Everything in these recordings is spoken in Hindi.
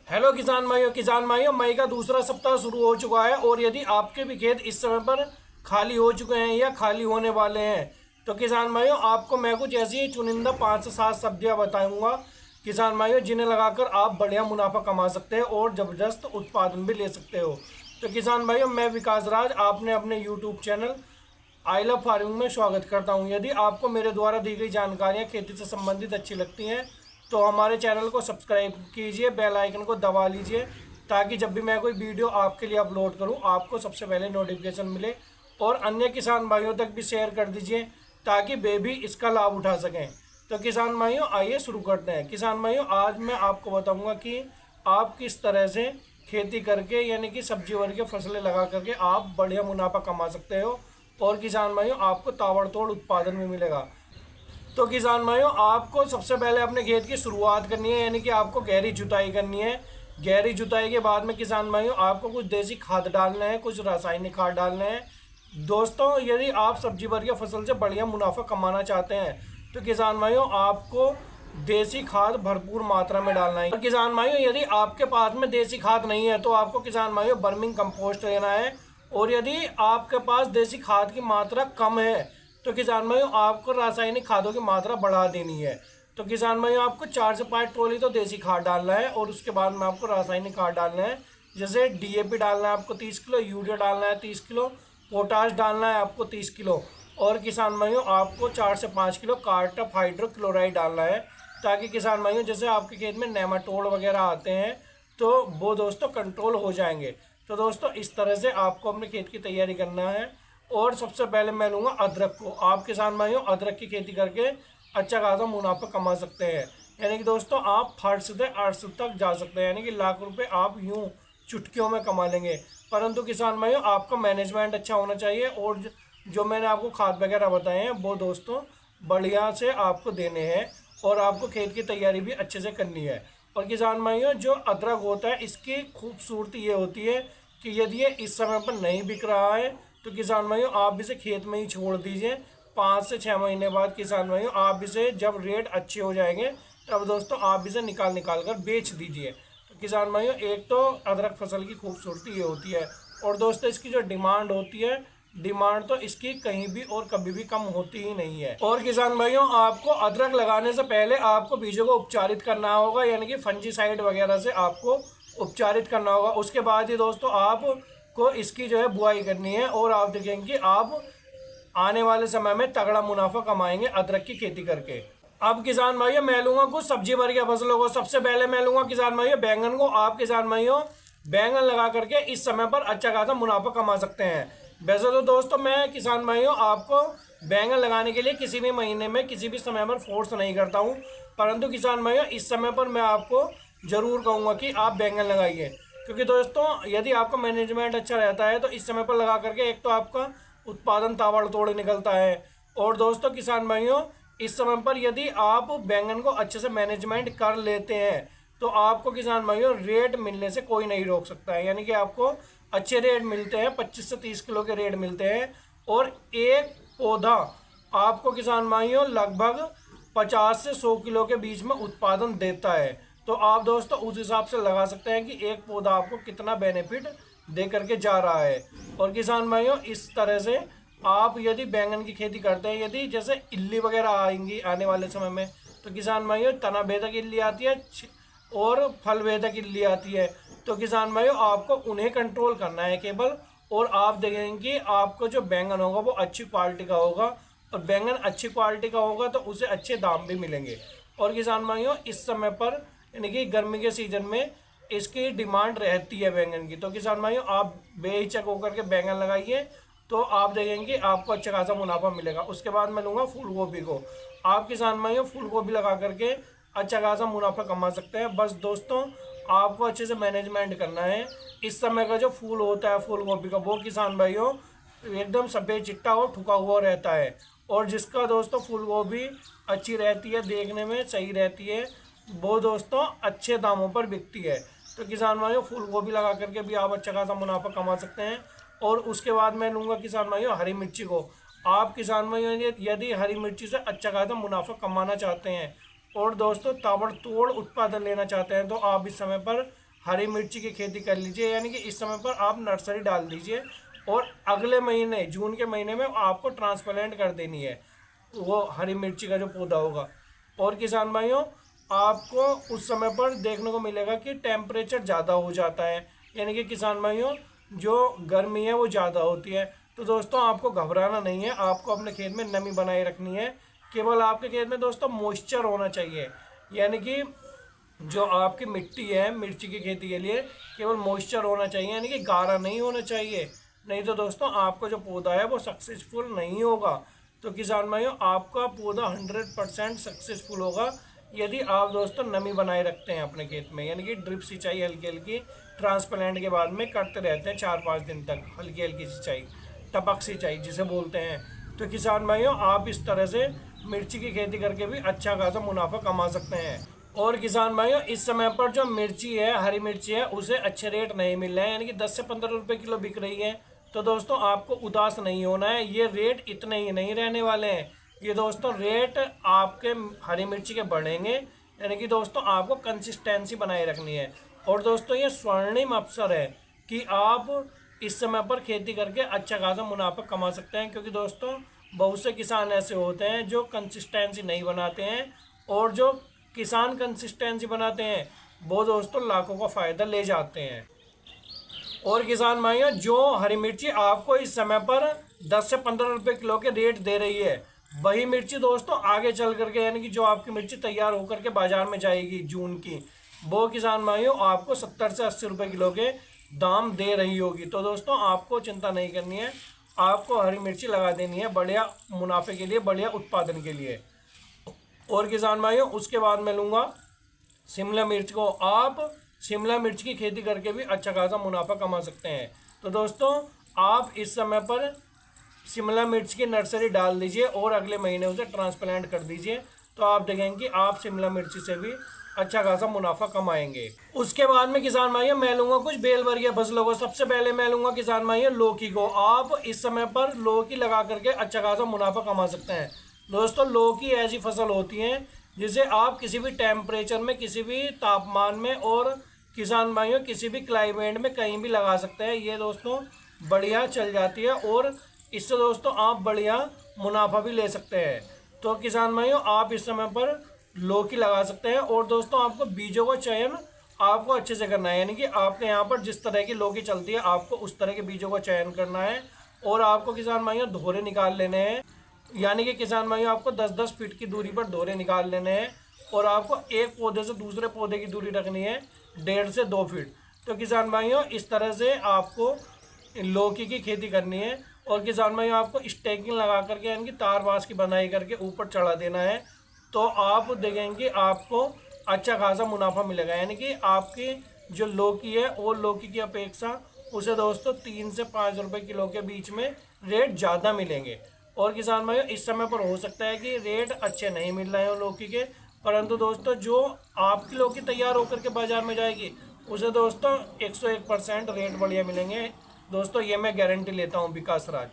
हेलो किसान भाइयों मई का दूसरा सप्ताह शुरू हो चुका है और यदि आपके भी खेत इस समय पर खाली हो चुके हैं या खाली होने वाले हैं तो किसान भाइयों आपको मैं कुछ ऐसी चुनिंदा 5 से 7 सब्जियां बताऊंगा किसान भाइयों, जिन्हें लगाकर आप बढ़िया मुनाफा कमा सकते हैं और ज़बरदस्त उत्पादन भी ले सकते हो। तो किसान भाइयों, मैं विकास राज आपने अपने YouTube channel I love farming में स्वागत करता हूं। यदि आपको मेरे द्वारा दी गई जानकारियां खेती से संबंधित अच्छी लगती हैं तो हमारे चैनल को सब्सक्राइब कीजिए, बेल आइकन को दबा लीजिए ताकि जब भी मैं कोई वीडियो आपके लिए अपलोड करूं आपको सबसे पहले नोटिफिकेशन मिले। और अन्य किसान भाइयों तक भी शेयर कर दीजिए ताकि वे भी इसका लाभ उठा सकें। तो किसान भाइयों आइए शुरू करते हैं। किसान भाइयों, आज मैं आपको बताऊँगा कि आप किस तरह से खेती करके यानी कि सब्जी वर्ग की फसलें लगा करके आप बढ़िया मुनाफा कमा सकते हो और किसान भाइयों आपको ताबड़तोड़ उत्पादन भी मिलेगा। तो किसान भाइयों, आपको सबसे पहले अपने खेत की शुरुआत करनी है, यानी कि आपको गहरी जुताई करनी है। गहरी जुताई के बाद में किसान भाइयों आपको कुछ देसी खाद डालना है, कुछ रासायनिक खाद डालना है। दोस्तों, यदि आप सब्जी वर्गीय फसल से बढ़िया मुनाफा कमाना चाहते हैं तो किसान भाइयों आपको देसी खाद भरपूर मात्रा में डालना है। और किसान भाइयों, यदि आपके पास में देसी खाद नहीं है तो आपको किसान भाइयों वर्मिंग कंपोस्ट लेना है। और यदि आपके पास देसी खाद की मात्रा कम है तो किसान भाइयों आपको रासायनिक खादों की मात्रा बढ़ा देनी है। तो किसान भाइयों आपको 4 से 5 ट्रॉली तो देसी खाद डालना है और उसके बाद में आपको रासायनिक खाद डालना है। जैसे डीएपी डालना है आपको 30 किलो, यूरिया डालना है 30 किलो, पोटाश डालना है आपको 30 किलो और किसान भाइयों आपको 4 से 5 किलो कार्टप हाइड्रोक्लोराइड डालना है ताकि किसान भाइयों जैसे आपके खेत में नेमाटोड वगैरह आते हैं तो वो दोस्तों कंट्रोल हो जाएंगे। तो दोस्तों इस तरह से आपको अपने खेत की तैयारी करना है। और सबसे पहले मैं लूँगा अदरक को। आप किसान भाइयों अदरक की खेती करके अच्छा खासा मुनाफा कमा सकते हैं, यानी कि दोस्तों आप 5 से 8 तक जा सकते हैं, यानी कि लाख रुपए आप यूं चुटकियों में कमा लेंगे। परंतु किसान भाइयों आपका मैनेजमेंट अच्छा होना चाहिए और जो मैंने आपको खाद वगैरह बताए हैं वो दोस्तों बढ़िया से आपको देने हैं और आपको खेत की तैयारी भी अच्छे से करनी है। और किसान भाइयों जो अदरक होता है इसकी खूबसूरती ये होती है कि यदि ये इस समय पर नहीं बिक रहा है तो किसान भाइयों आप इसे खेत में ही छोड़ दीजिए। 5 से 6 महीने बाद किसान भाइयों आप इसे जब रेट अच्छे हो जाएंगे तब दोस्तों आप इसे निकाल निकाल कर बेच दीजिए। तो किसान भाइयों एक तो अदरक फसल की खूबसूरती ये होती है और दोस्तों इसकी जो डिमांड होती है, डिमांड तो इसकी कहीं भी और कभी भी कम होती ही नहीं है। और किसान भाइयों आपको अदरक लगाने से पहले आपको बीजों को उपचारित करना होगा, यानी कि फंजीसाइड वगैरह से आपको उपचारित करना होगा। उसके बाद ही दोस्तों आपको इसकी जो है बुआई करनी है और आप देखेंगे कि आप आने वाले समय में तगड़ा मुनाफा कमाएंगे अदरक की खेती करके। अब किसान भाइयों मैं लूंगा कुछ सब्जी वर्गीय फसलों को। सबसे पहले मैं लूंगा किसान भाइयों बैंगन को। आप किसान भाइयों बैंगन लगा करके इस समय पर अच्छा खासा मुनाफा कमा सकते हैं। वैसे तो दोस्तों मैं किसान भाइयों आपको बैंगन लगाने के लिए किसी भी महीने में किसी भी समय पर फोर्स नहीं करता हूँ, परंतु किसान भाइयों इस समय पर मैं आपको ज़रूर कहूँगा कि आप बैंगन लगाइए, क्योंकि दोस्तों यदि आपका मैनेजमेंट अच्छा रहता है तो इस समय पर लगा करके एक तो आपका उत्पादन ताबड़तोड़ निकलता है। और दोस्तों किसान भाइयों इस समय पर यदि आप बैंगन को अच्छे से मैनेजमेंट कर लेते हैं तो आपको किसान भाइयों रेट मिलने से कोई नहीं रोक सकता है, यानी कि आपको अच्छे रेट मिलते हैं, 25 से 30 किलो के रेट मिलते हैं। और एक पौधा आपको किसान भाइयों लगभग 50 से 100 किलो के बीच में उत्पादन देता है। तो आप दोस्तों उस हिसाब से लगा सकते हैं कि एक पौधा आपको कितना बेनिफिट दे करके जा रहा है। और किसान भाइयों इस तरह से आप यदि बैंगन की खेती करते हैं, यदि जैसे इल्ली वगैरह आएंगी आने वाले समय में तो किसान भाइयों तना भेदक इल्ली आती है और फल भेदक इल्ली आती है, तो किसान भाइयों आपको उन्हें कंट्रोल करना है केवल। और आप देखेंगे कि आपको जो बैंगन होगा वो अच्छी क्वालिटी का होगा और बैंगन अच्छी क्वालिटी का होगा तो उसे अच्छे दाम भी मिलेंगे। और किसान भाइयों इस समय पर यानी कि गर्मी के सीजन में इसकी डिमांड रहती है बैंगन की। तो किसान भाइयों आप बेहिचक होकर के बैंगन लगाइए तो आप देखेंगे आपको अच्छा खासा मुनाफा मिलेगा। उसके बाद मैं लूँगा फूल गोभी को। आप किसान भाइयों फूल गोभी लगा करके अच्छा खासा मुनाफा कमा सकते हैं। बस दोस्तों आपको अच्छे से मैनेजमेंट करना है। इस समय का जो फूल होता है फूल गोभी का वो किसान भाइयों एकदम सफ़ेद चिट्टा और ठुका हुआ रहता है और जिसका दोस्तों फूल गोभी अच्छी रहती है, देखने में सही रहती है, वो दोस्तों अच्छे दामों पर बिकती है। तो किसान भाइयों फूल गोभी लगा करके भी आप अच्छा खासा मुनाफा कमा सकते हैं। और उसके बाद मैं लूँगा किसान भाइयों हरी मिर्ची को। आप किसान भाइयों यदि हरी मिर्ची से अच्छा खासा मुनाफा कमाना चाहते हैं और दोस्तों ताबड़तोड़ उत्पादन लेना चाहते हैं तो आप इस समय पर हरी मिर्ची की खेती कर लीजिए, यानी कि इस समय पर आप नर्सरी डाल दीजिए और अगले महीने जून के महीने में आपको ट्रांसप्लांट कर देनी है वो हरी मिर्ची का जो पौधा होगा। और किसान भाइयों, आपको उस समय पर देखने को मिलेगा कि टेम्परेचर ज़्यादा हो जाता है, यानी कि किसान भाइयों जो गर्मी है वो ज़्यादा होती है। तो दोस्तों आपको घबराना नहीं है, आपको अपने खेत में नमी बनाए रखनी है। केवल आपके खेत में दोस्तों मॉइस्चर होना चाहिए, यानी कि जो आपकी मिट्टी है मिर्ची की खेती के लिए केवल मॉइस्चर होना चाहिए, यानी कि गाढ़ा नहीं होना चाहिए। नहीं तो दोस्तों आपका जो पौधा है वो सक्सेसफुल नहीं होगा। तो किसान भाइयों, आपका पौधा 100% सक्सेसफुल होगा यदि आप दोस्तों नमी बनाए रखते हैं अपने खेत में, यानी कि ड्रिप सिंचाई हल्की हल्की ट्रांसप्लांट के बाद में करते रहते हैं 4-5 दिन तक, हल्की हल्की सिंचाई, टपक सिंचाई जिसे बोलते हैं। तो किसान भाइयों, आप इस तरह से मिर्ची की खेती करके भी अच्छा खासा मुनाफा कमा सकते हैं। और किसान भाइयों, इस समय पर जो मिर्ची है, हरी मिर्ची है, उसे अच्छे रेट नहीं मिल रहे हैं, यानी कि 10 से 15 रुपए किलो बिक रही है। तो दोस्तों आपको उदास नहीं होना है, ये रेट इतने ही नहीं रहने वाले हैं। ये दोस्तों रेट आपके हरी मिर्ची के बढ़ेंगे, यानी कि दोस्तों आपको कंसिस्टेंसी बनाए रखनी है। और दोस्तों ये स्वर्णिम अवसर है कि आप इस समय पर खेती करके अच्छा खासा मुनाफा कमा सकते हैं, क्योंकि दोस्तों बहुत से किसान ऐसे होते हैं जो कंसिस्टेंसी नहीं बनाते हैं, और जो किसान कंसिस्टेंसी बनाते हैं वो दोस्तों लाखों का फ़ायदा ले जाते हैं। और किसान भाइयों, जो हरी मिर्ची आपको इस समय पर 10 से 15 रुपए किलो के रेट दे रही है, वही मिर्ची दोस्तों आगे चल करके, यानी कि जो आपकी मिर्ची तैयार होकर के बाजार में जाएगी जून की, वो किसान भाइयों आपको 70 से 80 रुपए किलो के दाम दे रही होगी। तो दोस्तों आपको चिंता नहीं करनी है, आपको हरी मिर्ची लगा देनी है बढ़िया मुनाफे के लिए, बढ़िया उत्पादन के लिए। और किसान भाइयों, उसके बाद मैं लूँगा शिमला मिर्च को। आप शिमला मिर्च की खेती करके भी अच्छा खासा मुनाफा कमा सकते हैं। तो दोस्तों आप इस समय पर शिमला मिर्च की नर्सरी डाल दीजिए और अगले महीने उसे ट्रांसप्लांट कर दीजिए, तो आप देखेंगे कि आप शिमला मिर्ची से भी अच्छा खासा मुनाफा कमाएंगे। उसके बाद में किसान भाइयों मैं लूँगा कुछ बेलवर्गीय फसलों को। सबसे पहले मैं लूँगा किसान भाइयों लौकी को। आप इस समय पर लौकी लगा करके अच्छा खासा मुनाफा कमा सकते हैं। दोस्तों लौकी ऐसी फसल होती है जिसे आप किसी भी टेम्परेचर में, किसी भी तापमान में, और किसान भाइयों किसी भी क्लाइमेट में कहीं भी लगा सकते हैं। ये दोस्तों बढ़िया चल जाती है और इससे दोस्तों आप बढ़िया मुनाफा भी ले सकते हैं। तो किसान भाइयों आप इस समय पर लौकी लगा सकते हैं। और दोस्तों आपको बीजों का चयन आपको अच्छे से करना है, यानी कि आपके यहाँ पर जिस तरह की लौकी चलती है आपको उस तरह के बीजों का चयन करना है। और आपको किसान भाइयों धोरे निकाल लेने हैं, यानी कि किसान भाइयों आपको 10-10 फीट की दूरी पर धोरे निकाल लेने हैं। और आपको एक पौधे से दूसरे पौधे की दूरी रखनी है 1.5 से 2 फीट। तो किसान भाइयों इस तरह से आपको लौकी की खेती करनी है। और किसान भाइयों आपको स्टेकिंग लगा करके, यानी कि तार बांस की बनाई करके ऊपर चढ़ा देना है। तो आप देखेंगे आपको अच्छा खासा मुनाफा मिलेगा, यानी कि आपकी जो लौकी है वो लौकी की अपेक्षा उसे दोस्तों 3 से 5 रुपए किलो के बीच में रेट ज़्यादा मिलेंगे। और किसान भाइयों इस समय पर हो सकता है कि रेट अच्छे नहीं मिल रहे हैं लौकी के, परंतु दोस्तों जो आपकी लौकी तैयार होकर के बाजार में जाएगी उसे दोस्तों 101% रेट बढ़िया मिलेंगे। दोस्तों ये मैं गारंटी लेता हूँ विकास राज।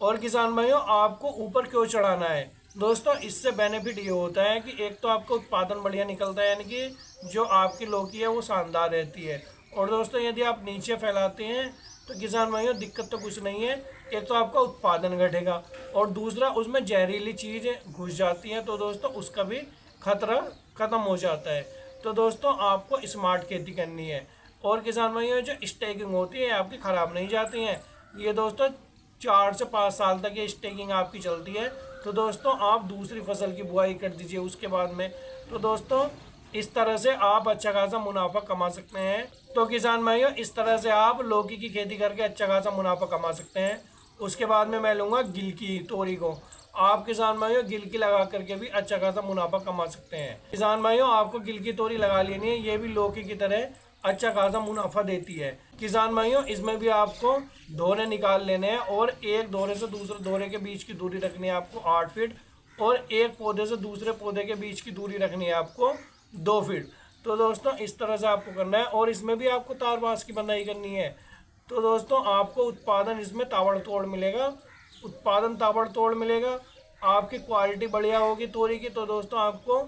और किसान भाइयों आपको ऊपर क्यों चढ़ाना है? दोस्तों इससे बेनिफिट ये होता है कि एक तो आपको उत्पादन बढ़िया निकलता है, यानी कि जो आपकी लौकी है वो शानदार रहती है। और दोस्तों यदि आप नीचे फैलाते हैं तो किसान भाइयों दिक्कत तो कुछ नहीं है, एक तो आपका उत्पादन घटेगा और दूसरा उसमें जहरीली चीज़ें घुस जाती हैं, तो दोस्तों उसका भी खतरा ख़त्म हो जाता है। तो दोस्तों आपको स्मार्ट खेती करनी है। और किसान भाइयों जो स्टेकिंग होती है आपकी ख़राब नहीं जाती हैं, ये दोस्तों 4 से 5 साल तक ये स्टेकिंग आपकी चलती है। तो दोस्तों आप दूसरी फसल की बुआई कर दीजिए उसके बाद में। तो दोस्तों इस तरह से आप अच्छा खासा मुनाफा कमा सकते हैं। तो किसान भाइयों इस तरह से आप लौकी की खेती करके अच्छा खासा मुनाफा कमा सकते हैं। उसके बाद में मैं लूँगा गिलकी तोरी को। आप किसान भाइयों गिलकी लगा करके भी अच्छा खासा मुनाफा कमा सकते हैं। किसान भाइयों आपको गिलकी तोरी लगा लेनी है, ये भी लौकी की तरह अच्छा खासा मुनाफा देती है। किसान भाइयों इसमें भी आपको धोरे निकाल लेने हैं और एक धोरे से दूसरे धोरे के बीच की दूरी रखनी है आपको 8 फीट, और एक पौधे से दूसरे पौधे के बीच की दूरी रखनी है आपको 2 फीट। तो दोस्तों इस तरह से आपको करना है और इसमें भी आपको तार बांस की बनाई करनी है। तो दोस्तों आपको उत्पादन इसमें ताबड़तोड़ मिलेगा, उत्पादन ताबड़तोड़ मिलेगा, आपकी क्वालिटी बढ़िया होगी तोरी की, तो दोस्तों आपको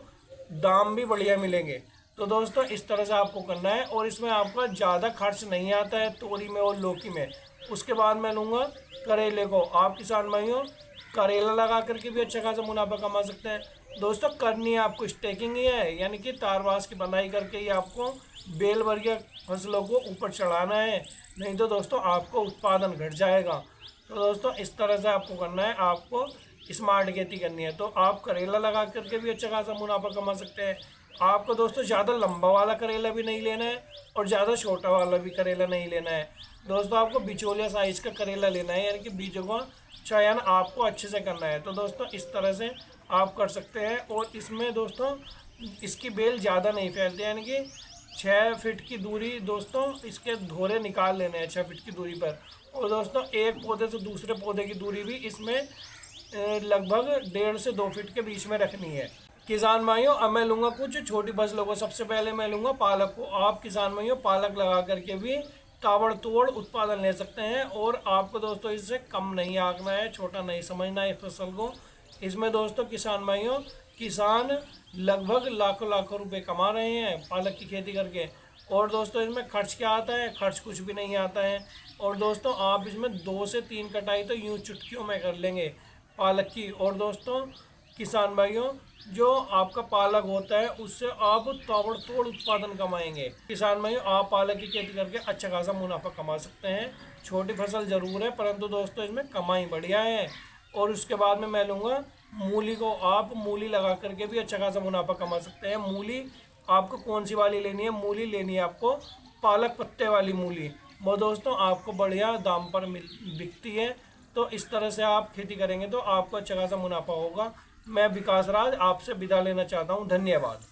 दाम भी बढ़िया मिलेंगे। तो दोस्तों इस तरह से आपको करना है और इसमें आपका ज़्यादा खर्च नहीं आता है तोरी में और लौकी में। उसके बाद मैं लूँगा करेले को। आप किसान भाइयों करेला लगा करके भी अच्छा खासा मुनाफा कमा सकते हैं। दोस्तों करनी है आपको स्टेकिंग ही है, यानी कि तारवास की बनाई करके ही आपको बेल वर्गीय फसलों को ऊपर चढ़ाना है, नहीं तो दोस्तों आपको उत्पादन घट जाएगा। तो दोस्तों इस तरह से आपको करना है, आपको स्मार्ट खेती करनी है। तो आप करेला लगा करके भी अच्छा खासा मुनाफा कमा सकते हैं। आपको दोस्तों ज़्यादा लंबा वाला करेला भी नहीं लेना है और ज़्यादा छोटा वाला भी करेला नहीं लेना है। दोस्तों आपको बिचौलिया साइज़ का करेला लेना है, यानी कि बीजों का चयन आपको अच्छे से करना है। तो दोस्तों इस तरह से आप कर सकते हैं। और इसमें दोस्तों इसकी बेल ज़्यादा नहीं फैलती, यानी कि 6 फीट की दूरी दोस्तों इसके धोरे निकाल लेने हैं 6 फीट की दूरी पर। और दोस्तों एक पौधे से दूसरे पौधे की दूरी भी इसमें लगभग 1.5 से 2 फीट के बीच में रखनी है। किसान भाइयों अब मैं लूँगा कुछ छोटी फसलों को। सबसे पहले मैं लूँगा पालक को। आप किसान भाइयों पालक लगा करके भी ताबड़तोड़ उत्पादन ले सकते हैं। और आपको दोस्तों इससे कम नहीं आंकना है, छोटा नहीं समझना है फसल को। इसमें दोस्तों किसान भाइयों किसान लगभग लाखों लाखों रुपए कमा रहे हैं पालक की खेती करके। और दोस्तों इसमें खर्च क्या आता है? खर्च कुछ भी नहीं आता है। और दोस्तों आप इसमें 2 से 3 कटाई तो यूँ चुटकियों में कर लेंगे पालक की। और दोस्तों किसान भाइयों जो आपका पालक होता है उससे आप ताबड़तोड़ उत्पादन कमाएंगे। किसान भाइयों आप पालक की खेती करके अच्छा खासा मुनाफा कमा सकते हैं। छोटी फसल ज़रूर है परंतु दोस्तों इसमें कमाई बढ़िया है। और उसके बाद में मैं लूँगा मूली को। आप मूली लगा करके भी अच्छा खासा मुनाफा कमा सकते हैं। मूली आपको कौन सी वाली लेनी है? मूली लेनी है आपको पालक पत्ते वाली मूली। वो दोस्तों आपको बढ़िया दाम पर बिकती है। तो इस तरह से आप खेती करेंगे तो आपको अच्छा खासा मुनाफा होगा। मैं विकास राज आपसे विदा लेना चाहता हूँ। धन्यवाद।